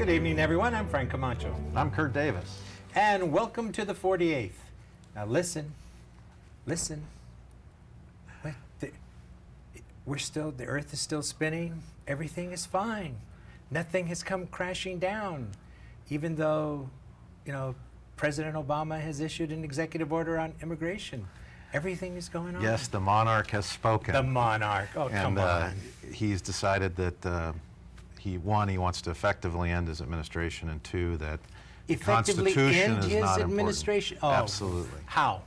Good evening, everyone. I'm Frank Camacho. I'm Kurt Davis. And welcome to the 48th. Now listen. Wait, the Earth is still spinning. Everything is fine. Nothing has come crashing down. Even though, President Obama has issued an executive order on immigration. Everything is going on. Yes, the monarch has spoken. The monarch. Oh, come on. He's decided that he wants to effectively end his administration, and two, that the Constitution is not administration? important. Oh, absolutely. How?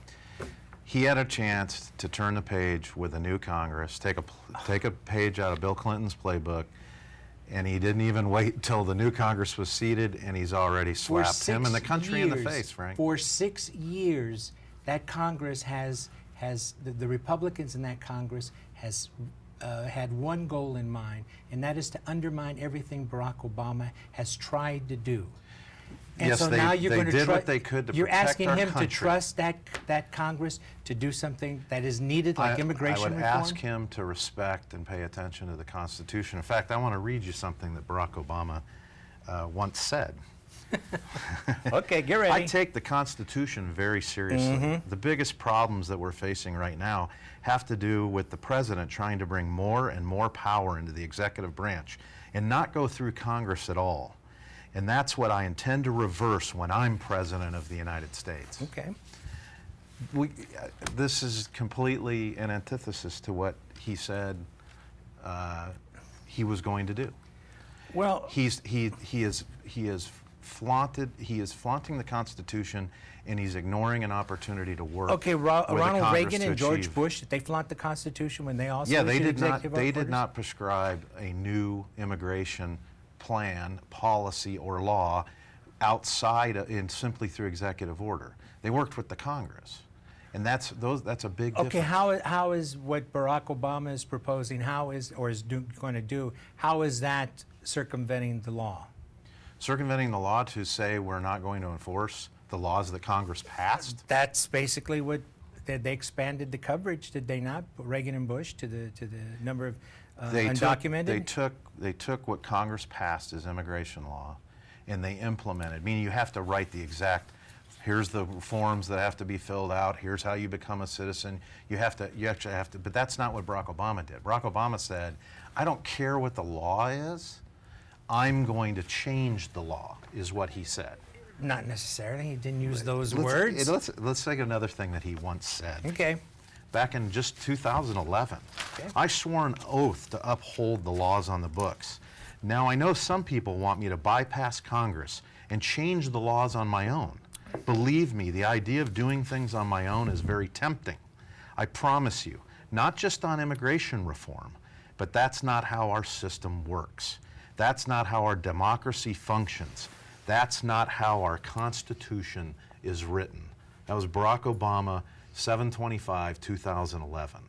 He had a chance to turn the page with a new Congress, take a page out of Bill Clinton's playbook, and he didn't even wait until the new Congress was seated, and he's already slapped him and the country in the face, Frank. For 6 years, that Congress the Republicans in that Congress has had one goal in mind, and that is to undermine everything Barack Obama has tried to do. And yes, so now you're they going to did what they could to protect our country. You're asking him to trust that Congress to do something that is needed, like immigration reform? I would ask him to respect and pay attention to the Constitution. In fact, I want to read you something that Barack Obama once said. Okay, get ready. I take the Constitution very seriously. Mm-hmm. The biggest problems that we're facing right now have to do with the president trying to bring more and more power into the executive branch and not go through Congress at all. And that's what I intend to reverse when I'm president of the United States. Okay. This is completely an antithesis to what he said he was going to do. Well, he is flaunting the Constitution, and he's ignoring an opportunity to work. Okay, Ronald Reagan and George Bush, did they flaunt the Constitution when they also they did not. orders? They did not prescribe a new immigration plan, policy, or law outside and simply through executive order. They worked with the Congress, and that's a big difference. Okay, how is what Barack Obama is proposing? Going to do? How is that circumventing the law? Circumventing the law to say we're not going to enforce the laws that Congress passed? That's basically what they expanded the coverage, did they not? Reagan and Bush to the number of undocumented. They took what Congress passed as immigration law, and they implemented. Meaning you have to write the exact. Here's the forms that have to be filled out. Here's how you become a citizen. You actually have to. But that's not what Barack Obama did. Barack Obama said, "I don't care what the law is. I'm going to change the law," is what he said. Not necessarily. He didn't use those words. Let's take another thing that he once said. Okay. Back in just 2011, I swore an oath to uphold the laws on the books. Now, I know some people want me to bypass Congress and change the laws on my own. Believe me, the idea of doing things on my own is very tempting. I promise you, not just on immigration reform, but that's not how our system works. That's not how our democracy functions. That's not how our Constitution is written. That was Barack Obama, 7/25/2011.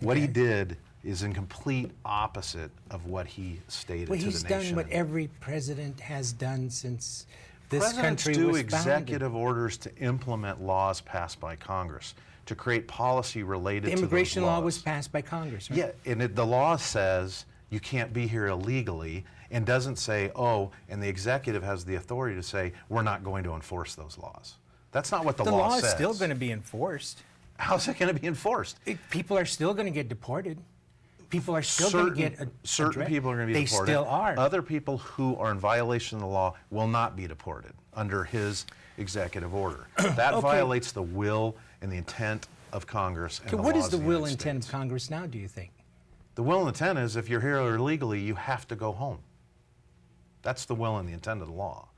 What he did is in complete opposite of what he stated to the nation. Well, he's done what every president has done since this country was founded. Presidents do executive orders to implement laws passed by Congress, to create policy related to those laws. The immigration law was passed by Congress, right? Yeah, and the law says you can't be here illegally, and doesn't say, and the executive has the authority to say, we're not going to enforce those laws. That's not what the law says. The law is still going to be enforced. How's it going to be enforced? People are still going to get deported. People are still going to get certain people are going to be deported. They still are. Other people who are in violation of the law will not be deported under his executive order. That violates the will and the intent of Congress and the laws of the United States. What is the will and intent of Congress now, do you think? The will and intent is if you're here illegally, you have to go home. That's the will and the intent of the law.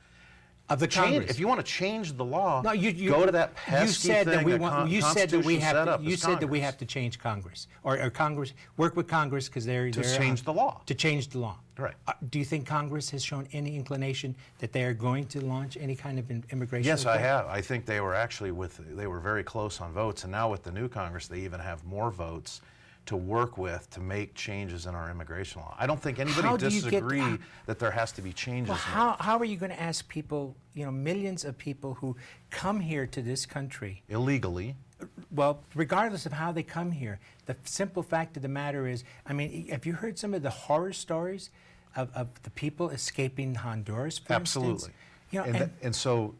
Of the Congress. If you want to change the law, no, go to that pesky thing you said that we have to. You said that we have to change Congress, or Congress work with Congress because they're change the law. To change the law. Right. Do you think Congress has shown any inclination that they are going to launch any kind of immigration? Yes, I have. I think they were actually they were very close on votes, and now with the new Congress, they even have more votes to work with to make changes in our immigration law. I don't think anybody disagrees that there has to be changes. Well, how are you going to ask people, millions of people who come here to this country illegally? Well, regardless of how they come here, the simple fact of the matter is, have you heard some of the horror stories of the people escaping Honduras, for Absolutely. instance. You know, And so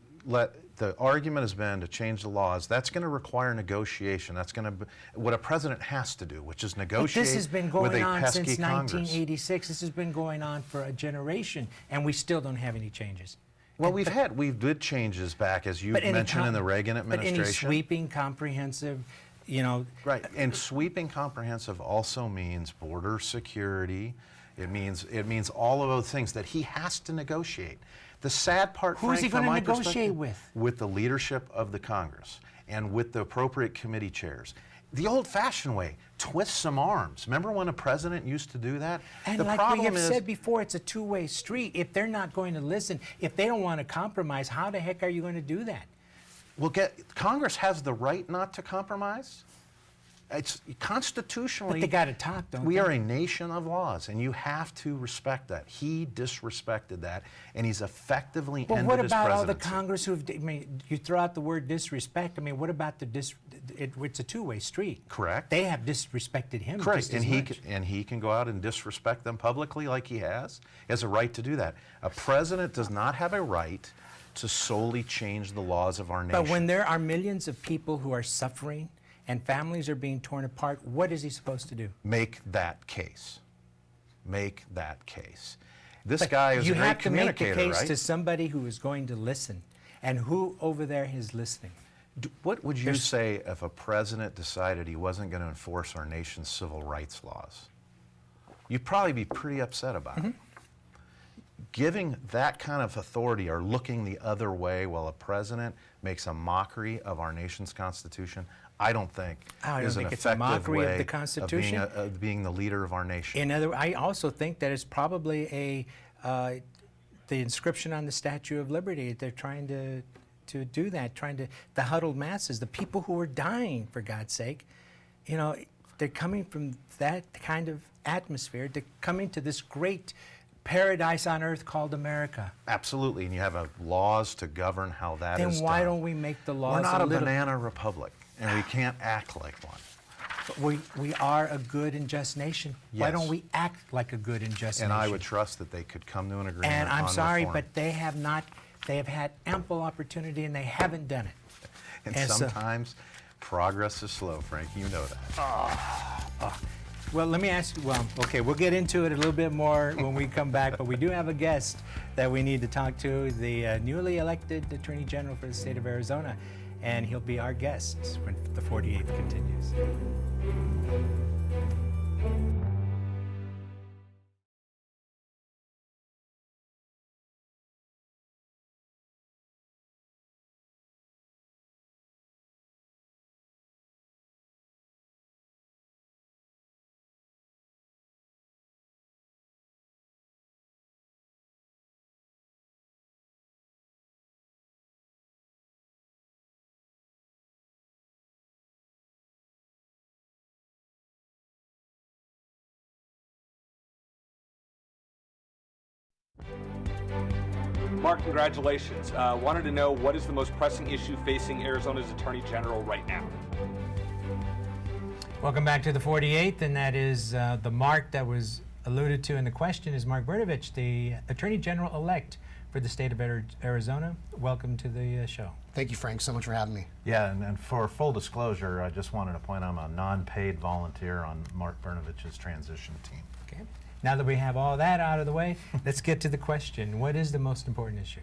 the argument has been to change the laws. That's going to require negotiation. That's going to what a president has to do, which is negotiate But this has been with going a on pesky since Congress. 1986. This has been going on for a generation, and we still don't have any changes. Well, we did changes back, as you mentioned, in the Reagan administration. But any sweeping, comprehensive, you know. Right, and sweeping comprehensive also means border security. It means all of those things that he has to negotiate. The sad part, Who's he Frank, going to from my negotiate perspective, with? With the leadership of the Congress and with the appropriate committee chairs. The old-fashioned way, twist some arms. Remember when a president used to do that? And the like problem we have is, said before, it's a two-way street. If they're not going to listen, if they don't want to compromise, how the heck are you going to do that? well, Congress has the right not to compromise. It's constitutionally. But they got to talk, don't We they? are a nation of laws, and you have to respect that. He disrespected that, and he's effectively But ended what his about all the presidency. Congress who've? I mean, you throw out the word disrespect. I mean, what about it's a two-way street. Correct. They have disrespected him. Correct, just and as much. he can go out and disrespect them publicly like he has. He has a right to do that. A president does not have a right to solely change the laws of our nation. But when there are millions of people who are suffering and families are being torn apart, what is he supposed to do? Make that case. Make that case. This guy is a you great have to make the communicator, case right? to somebody who is going to listen, and who over there is listening. What would you say if a president decided he wasn't going to enforce our nation's civil rights laws? You'd probably be pretty upset about it. Giving that kind of authority or looking the other way while a president makes a mockery of our nation's Constitution, I don't think is an it's a effective mockery way of the Constitution. of being the leader of our nation. I also think that it's probably the inscription on the Statue of Liberty. They're trying to do that, the huddled masses, the people who are dying, for God's sake. You know, they're coming from that kind of atmosphere. They're coming to this great paradise on earth called America. Absolutely, and you have laws to govern how that is Then why done. don't we make the laws We're not a little... banana republic, and we can't act like one. We are a good and just nation. Why Yes. don't we act like a good and just And nation? I would trust that they could come to an agreement And I'm on sorry, reform. but they have not. They have had ample opportunity, and they haven't done it. And so- sometimes progress is slow, Frank. You know that. Well, let me ask you. Well, okay, we'll get into it a little bit more when we come back. But we do have a guest that we need to talk to, the newly elected Attorney General for the state of Arizona, and he'll be our guest when the 48th continues. Mark, congratulations. Wanted to know, what is the most pressing issue facing Arizona's Attorney General right now? Welcome back to the 48th, and that is the Mark that was alluded to in the question is Mark Brnovich, the Attorney General-elect for the state of Arizona. Welcome to the show. Thank you, Frank, so much for having me. Yeah, and for full disclosure, I just wanted to point out I'm a non-paid volunteer on Mark Brnovich's transition team. Okay. Now that we have all that out of the way, let's get to the question. What is the most important issue?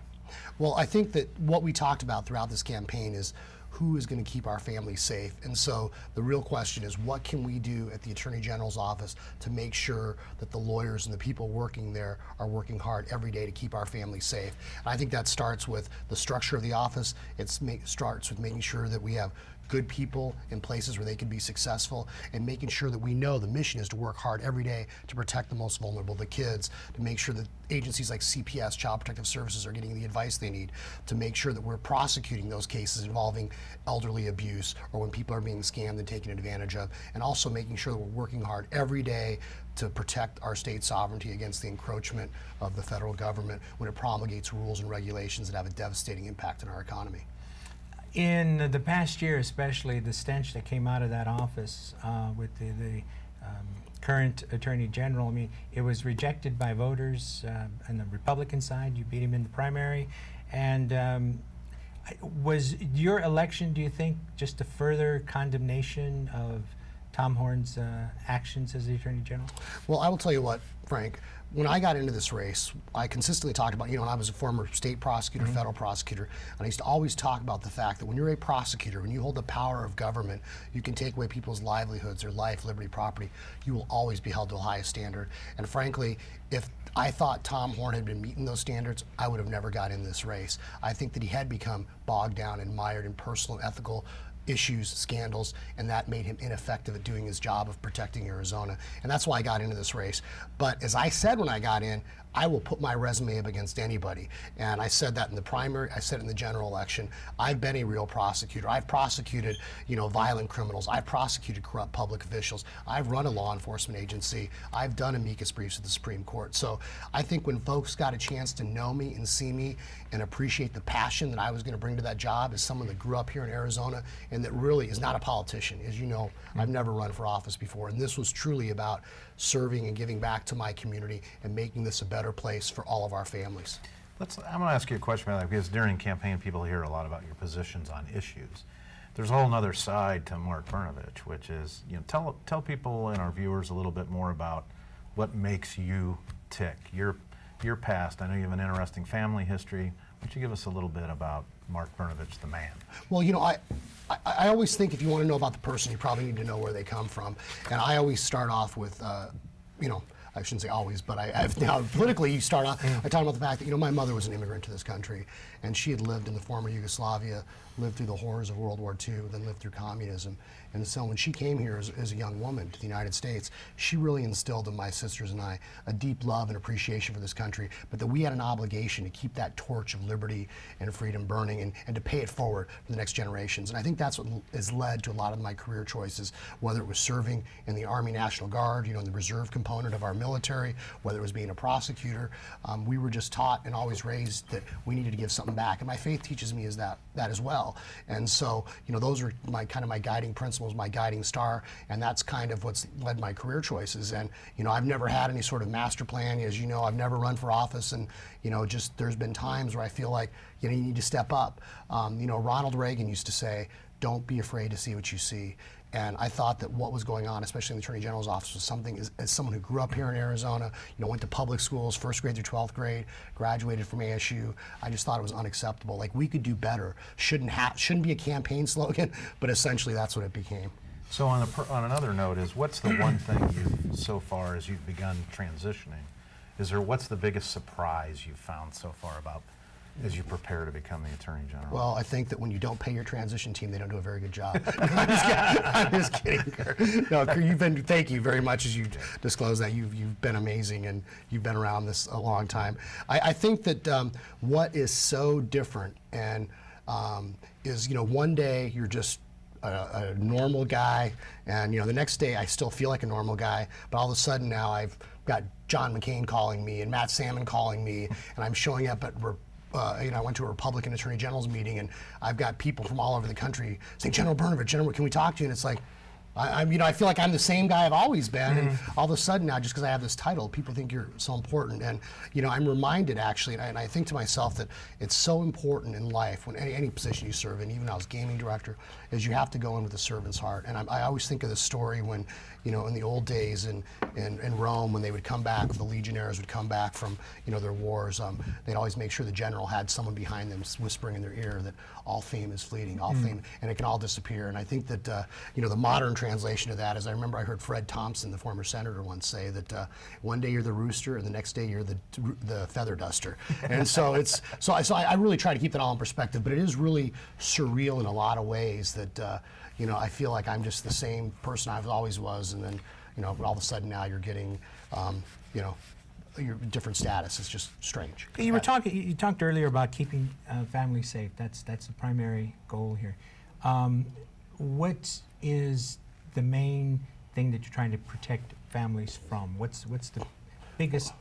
Well, I think that what we talked about throughout this campaign is who is going to keep our families safe. And so the real question is, what can we do at the Attorney General's office to make sure that the lawyers and the people working there are working hard every day to keep our families safe? And I think that starts with the structure of the office. It starts with making sure that we have good people in places where they can be successful, and making sure that we know the mission is to work hard every day to protect the most vulnerable, the kids, to make sure that agencies like CPS, Child Protective Services, are getting the advice they need, to make sure that we're prosecuting those cases involving elderly abuse or when people are being scammed and taken advantage of, and also making sure that we're working hard every day to protect our state sovereignty against the encroachment of the federal government when it promulgates rules and regulations that have a devastating impact on our economy. In the past year, especially, the stench that came out of that office with the current Attorney General. I mean, it was rejected by voters on the Republican side. You beat him in the primary. And was your election, do you think, just a further condemnation of Tom Horne's actions as the Attorney General? Well, I will tell you what, Frank, when I got into this race, I consistently talked about, and I was a former state prosecutor, federal prosecutor, and I used to always talk about the fact that when you're a prosecutor, when you hold the power of government, you can take away people's livelihoods, their life, liberty, property. You will always be held to the highest standard. And frankly, if I thought Tom Horne had been meeting those standards, I would have never got in this race. I think that he had become bogged down and mired in personal and ethical issues, scandals, and that made him ineffective at doing his job of protecting Arizona. And that's why I got into this race. But as I said when I got in, I will put my resume up against anybody. And I said that in the primary, I said it in the general election. I've been a real prosecutor. I've prosecuted, violent criminals. I've prosecuted corrupt public officials. I've run a law enforcement agency. I've done amicus briefs at the Supreme Court. So I think when folks got a chance to know me and see me and appreciate the passion that I was going to bring to that job as someone that grew up here in Arizona and that really is not a politician. As you know, I've never run for office before, and this was truly about serving and giving back to my community and making this a better place for all of our families. I'm going to ask you a question about that, because during campaign people hear a lot about your positions on issues. There's a whole other side to Mark Brnovich, which is, tell people and our viewers a little bit more about what makes you tick. Your past, I know you have an interesting family history. Why don't you give us a little bit about Mark Brnovich, the man? Well, I always think if you want to know about the person, you probably need to know where they come from. And I always start off with, I shouldn't say always, but I've now politically, you start off, I talk about the fact that, my mother was an immigrant to this country, and she had lived in the former Yugoslavia, lived through the horrors of World War II, then lived through communism. And so when she came here as a young woman to the United States, she really instilled in my sisters and I a deep love and appreciation for this country, but that we had an obligation to keep that torch of liberty and freedom burning and to pay it forward for the next generations. And I think that's what has led to a lot of my career choices, whether it was serving in the Army National Guard, in the reserve component of our military, whether it was being a prosecutor. We were just taught and always raised that we needed to give something back. And my faith teaches me that as well. And so, those are my guiding principles, my guiding star, and that's kind of what's led my career choices. And I've never had any sort of master plan. As you know, I've never run for office, and just there's been times where I feel like you need to step up. Ronald Reagan used to say, "Don't be afraid to see what you see." And I thought that what was going on, especially in the Attorney General's office, was something, as someone who grew up here in Arizona, went to public schools, 1st grade through 12th grade, graduated from ASU, I just thought it was unacceptable. Like, we could do better. Shouldn't be a campaign slogan, but essentially that's what it became. So on another note is, what's the one thing so far as you've begun transitioning, what's the biggest surprise you've found so far about as you prepare to become the Attorney General? Well, I think that when you don't pay your transition team, they don't do a very good job. I'm just kidding. No, thank you very much as you disclose that. You've been amazing, and you've been around this a long time. I think that what is so different and is, one day you're just a normal guy, and the next day I still feel like a normal guy, but all of a sudden now I've got John McCain calling me and Matt Salmon calling me, and I'm showing up at I went to a Republican Attorney General's meeting, and I've got people from all over the country saying, "General Brnovich, can we talk to you?" And it's like, I feel like I'm the same guy I've always been, and all of a sudden now, just because I have this title, people think you're so important. And I'm reminded, actually, and I think to myself that it's so important in life, when any position you serve in, even when I was gaming director, is you have to go in with a servant's heart. And I always think of this story when, in the old days in Rome, when they would come back, the legionnaires would come back from, their wars, they'd always make sure the general had someone behind them whispering in their ear that all fame is fleeting, all fame, and it can all disappear. And I think that, the modern translation of that is, I remember I heard Fred Thompson, the former senator, once say that one day you're the rooster and the next day you're the feather duster. And so I really try to keep that all in perspective, but it is really surreal in a lot of ways that, I feel like I'm just the same person I always was, and then, all of a sudden now you're getting, your different status. It's just strange. You talked earlier about keeping families safe. That's the primary goal here. What is the main thing that you're trying to protect families from? What's the biggest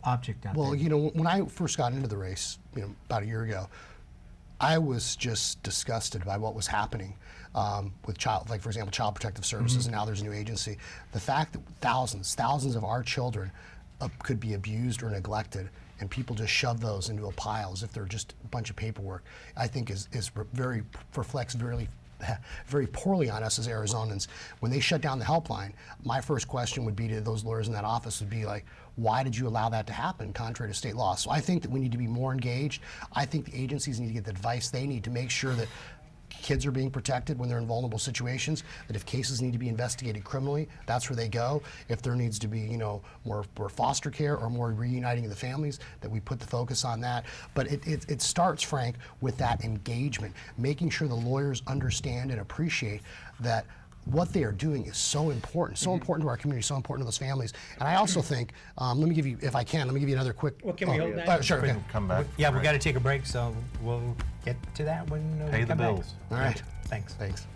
object out there? Well, when I first got into the race, about a year ago, I was just disgusted by what was happening with like for example, Child Protective Services, and now there's a new agency. The fact that thousands of our children could be abused or neglected, and people just shove those into a pile as if they're just a bunch of paperwork, I think reflects very poorly on us as Arizonans. When they shut down the helpline, my first question would be to those lawyers in that office would be like, why did you allow that to happen contrary to state law? So I think that we need to be more engaged. I think the agencies need to get the advice they need to make sure that kids are being protected when they're in vulnerable situations, that if cases need to be investigated criminally, that's where they go. If there needs to be, more foster care or more reuniting of the families, that we put the focus on that. But it starts, Frank, with that engagement, making sure the lawyers understand and appreciate that what they are doing is so important to our community, so important to those families. And I also think, let me give you another quick. Well, can we hold that? Sure. Okay. Come back. Yeah, we got to take a break, so we'll get to that when we Pay the come back. bills. All right. Thanks. Thanks.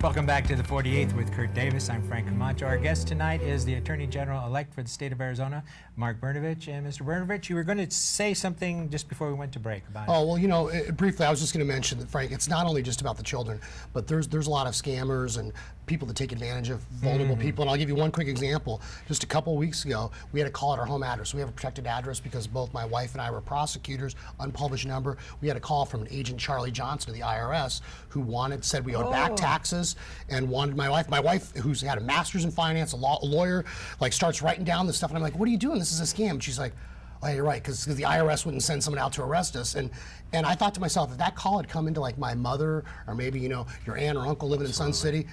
Welcome back to the 48th with Kurt Davis. I'm Frank Camacho. Our guest tonight is the Attorney General-elect for the state of Arizona, Mark Brnovich. And Mr. Brnovich, you were going to say something just before we went to break about it. Oh, well, briefly, I was just going to mention that, Frank, it's not only just about the children, but there's a lot of scammers and people that take advantage of vulnerable people. And I'll give you one quick example. Just a couple of weeks ago, we had a call at our home address. We have a protected address because both my wife and I were prosecutors, unpublished number. We had a call from an agent, Charlie Johnson, of the IRS, who said we owed back taxes and wanted my wife, who's had a master's in finance, a lawyer, like starts writing down this stuff. And I'm like, what are you doing? This is a scam. And she's like, oh, you're right, because the IRS wouldn't send someone out to arrest us. And I thought to myself, if that call had come into like my mother or maybe, your aunt or uncle living in Sun City,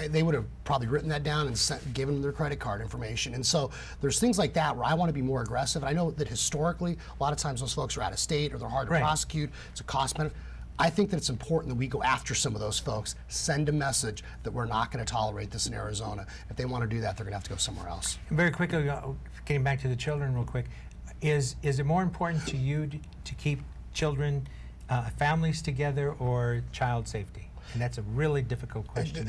they would have probably written that down and given them their credit card information. And so there's things like that where I want to be more aggressive. And I know that historically, a lot of times those folks are out of state or they're hard to prosecute. It's a cost benefit. I think that it's important that we go after some of those folks, send a message that we're not going to tolerate this in Arizona. If they want to do that, they're going to have to go somewhere else. Very quickly, getting back to the children real quick, is it more important to you to keep children, families together, or child safety? And that's a really difficult question.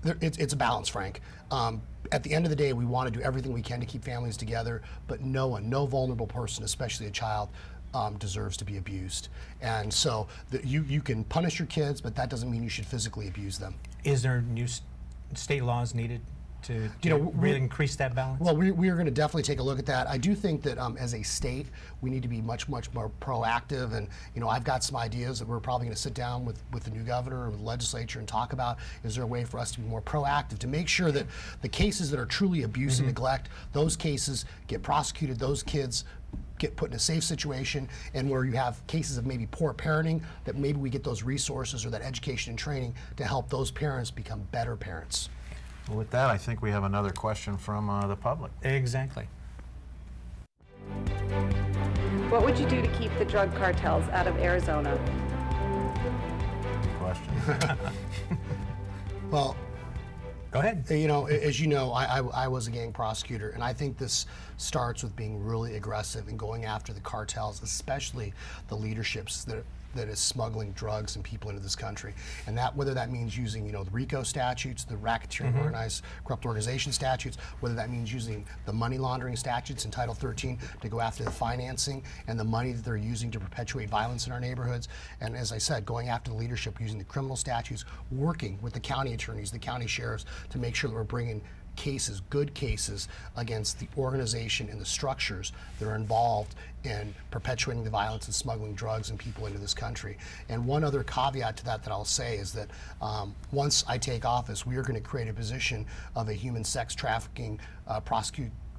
It's a balance, Frank. At the end of the day, we want to do everything we can to keep families together, but no vulnerable person, especially a child, deserves to be abused. And so you can punish your kids, but that doesn't mean you should physically abuse them. Is there new state laws needed to we- really increase that balance? Well, we are going to definitely take a look at that. I do think that as a state, we need to be much more proactive. And I've got some ideas that we're probably going to sit down with the new governor and with the legislature and talk about. Is there a way for us to be more proactive to make sure that the cases that are truly abuse and neglect, those cases get prosecuted, those kids get put in a safe situation, and where you have cases of maybe poor parenting, that maybe we get those resources or that education and training to help those parents become better parents. Well, with that, I think we have another question from the public. Exactly. What would you do to keep the drug cartels out of Arizona? Good question. Well, Go ahead. as you know, I was a gang prosecutor, and I think this starts with being really aggressive and going after the cartels, especially the leaderships that is smuggling drugs and people into this country. And that, whether that means using, the RICO statutes, the racketeering organized corrupt organization statutes, whether that means using the money laundering statutes in Title 13 to go after the financing and the money that they're using to perpetuate violence in our neighborhoods. And as I said, going after the leadership using the criminal statutes, working with the county attorneys, the county sheriffs to make sure that we're bringing cases, good cases, against the organization and the structures that are involved in perpetuating the violence and smuggling drugs and people into this country. And one other caveat to that I'll say is that once I take office, we are going to create a position of a human sex trafficking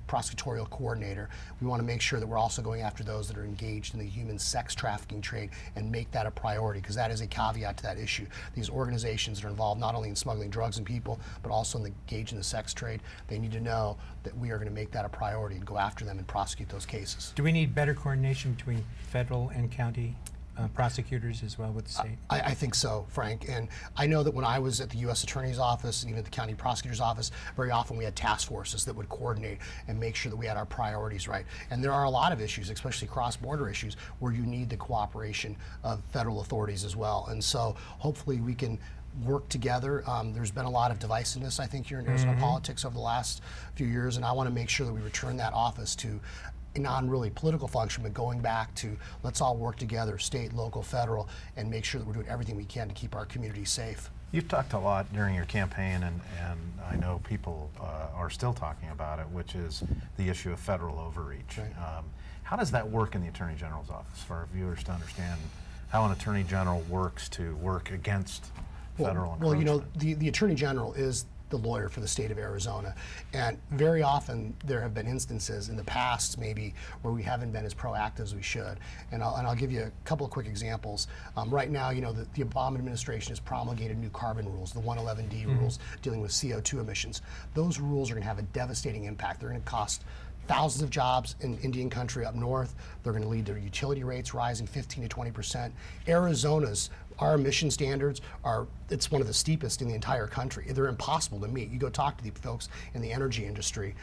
prosecutorial coordinator. We want to make sure that we're also going after those that are engaged in the human sex trafficking trade and make that a priority, because that is a caveat to that issue. These organizations that are involved not only in smuggling drugs and people, but also engaged in the sex trade, they need to know that we are going to make that a priority and go after them and prosecute those cases. Do we need better coordination between federal and county prosecutors as well with the state? I think so, Frank. And I know that when I was at the U.S. Attorney's Office and even at the County Prosecutor's Office, very often we had task forces that would coordinate and make sure that we had our priorities right. And there are a lot of issues, especially cross-border issues, where you need the cooperation of federal authorities as well. And so hopefully we can work together. There's been a lot of divisiveness, I think, here in Arizona politics over the last few years, and I want to make sure that we return that office to a non-really political function, but going back to let's all work together, state, local, federal, and make sure that we're doing everything we can to keep our community safe. You've talked a lot during your campaign, and I know people are still talking about it, which is the issue of federal overreach. Right. How does that work in the Attorney General's office for our viewers to understand how an Attorney General works to work against federal encroachment? Well, the Attorney General is the lawyer for the state of Arizona. And very often there have been instances in the past maybe where we haven't been as proactive as we should. And I'll give you a couple of quick examples. Right now, the Obama administration has promulgated new carbon rules, the 111D rules dealing with CO2 emissions. Those rules are going to have a devastating impact. They're going to cost thousands of jobs in Indian country up north. They're going to lead to utility rates rising 15 to 20%. Our emission standards it's one of the steepest in the entire country. They're impossible to meet. You go talk to the folks in the energy industry,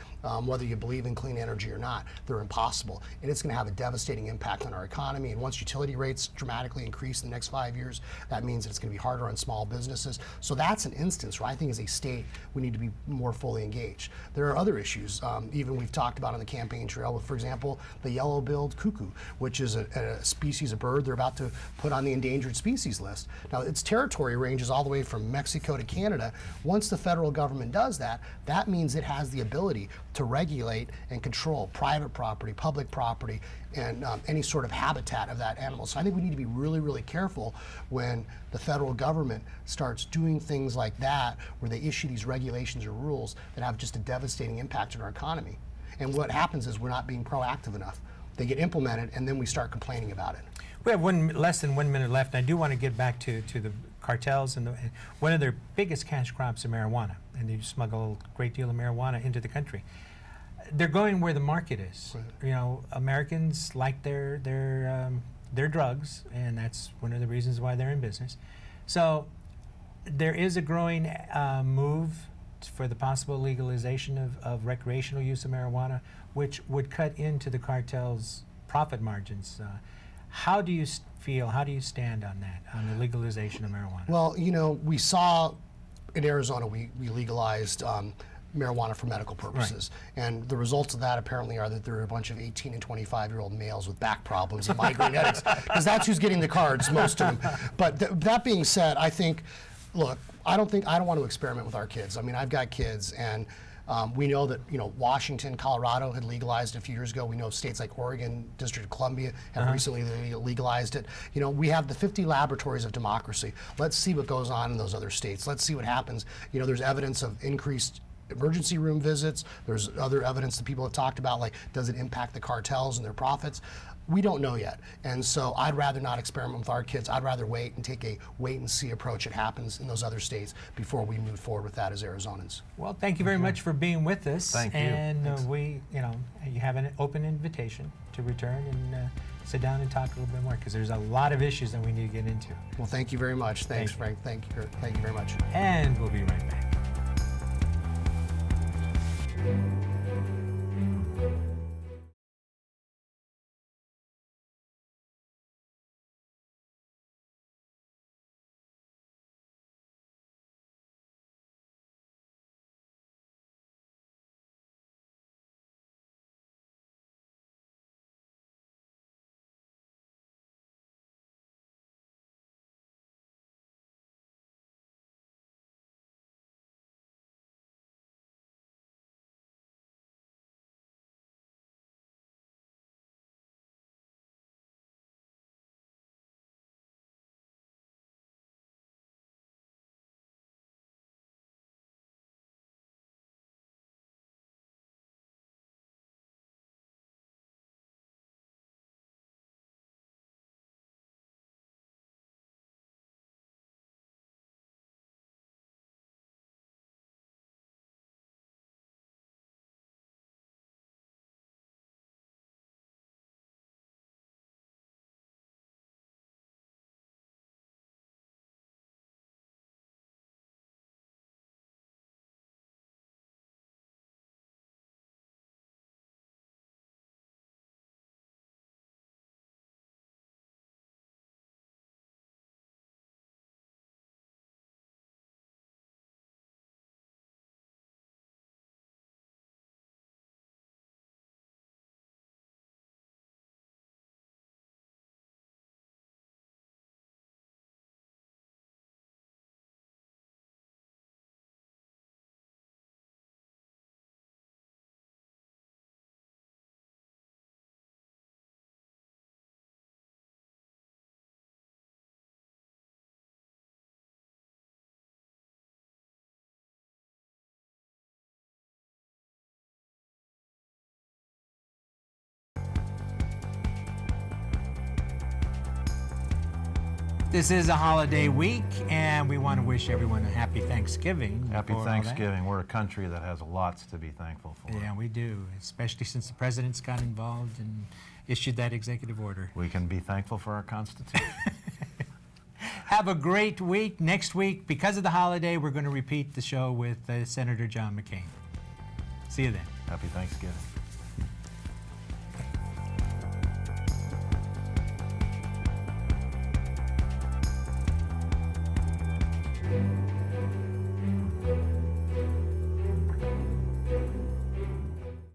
whether you believe in clean energy or not, they're impossible. And it's going to have a devastating impact on our economy. And once utility rates dramatically increase in the next 5 years, that means that it's going to be harder on small businesses. So that's an instance where I think as a state, we need to be more fully engaged. There are other issues, even we've talked about on the campaign trail, with, for example, the yellow-billed cuckoo, which is a species of bird they're about to put on the endangered species list. Now, its territory ranges all the way from Mexico to Canada. Once the federal government does that, that means it has the ability to regulate and control private property, public property, and any sort of habitat of that animal. So I think we need to be really, really careful when the federal government starts doing things like that, where they issue these regulations or rules that have just a devastating impact on our economy. And what happens is we're not being proactive enough. They get implemented, and then we start complaining about it. We have less than 1 minute left. I do want to get back to the cartels, and one of their biggest cash crops is marijuana, and they smuggle a great deal of marijuana into the country. They're going where the market is. Right. Americans like their drugs, and that's one of the reasons why they're in business. So there is a growing move for the possible legalization of recreational use of marijuana, which would cut into the cartel's profit margins. How do you feel, how do you stand on that, on the legalization of marijuana? Well, we saw in Arizona, we legalized marijuana for medical purposes. Right. And the results of that apparently are that there are a bunch of 18 and 25-year-old males with back problems and migraine headaches, because that's who's getting the cards, most of them. But that being said, I think, look, I don't want to experiment with our kids. I mean, I've got kids, and we know that Washington, Colorado had legalized it a few years ago. We know states like Oregon, District of Columbia have recently legalized it. We have the 50 laboratories of democracy. Let's see what goes on in those other states. Let's see what happens. There's evidence of increased emergency room visits. There's other evidence that people have talked about, like does it impact the cartels and their profits? We don't know yet, and so I'd rather not experiment with our kids. I'd rather wait and take a wait-and-see approach. It happens in those other states before we move forward with that as Arizonans. Well, thank you very much for being with us. Thank you. And you have an open invitation to return and sit down and talk a little bit more, because there's a lot of issues that we need to get into. Well, thank you very much. Thanks, Frank. Thank you very much. And we'll be right back. This is a holiday week, and we want to wish everyone a happy Thanksgiving. Happy for all that. Thanksgiving. We're a country that has lots to be thankful for. Yeah, we do, especially since the president's got involved and issued that executive order. We can be thankful for our Constitution. Have a great week. Next week, because of the holiday, we're going to repeat the show with Senator John McCain. See you then. Happy Thanksgiving.